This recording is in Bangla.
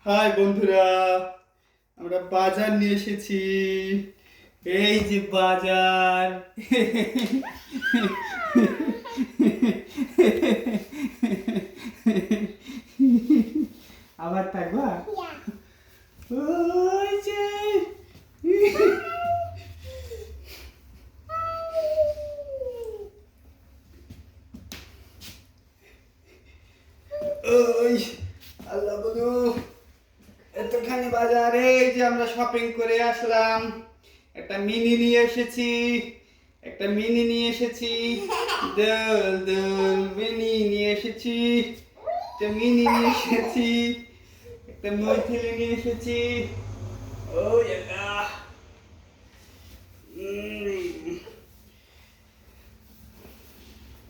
হাই বন্ধুরা, আমরা বাজার নিয়ে এসেছি। এই যে বাজার। আবার থাকবা? ওই যে ওই আল্লাহ বলো, এতখানি বাজারে এই যে আমরা শপিং করে আসলাম। একটা মিনি নিয়ে এসেছি, দোল দোল মিনি নিয়ে এসেছি, একটা মিনি নিয়ে এসেছি, একটা মৈথিলি নিয়ে এসেছি। ও আল্লাহ।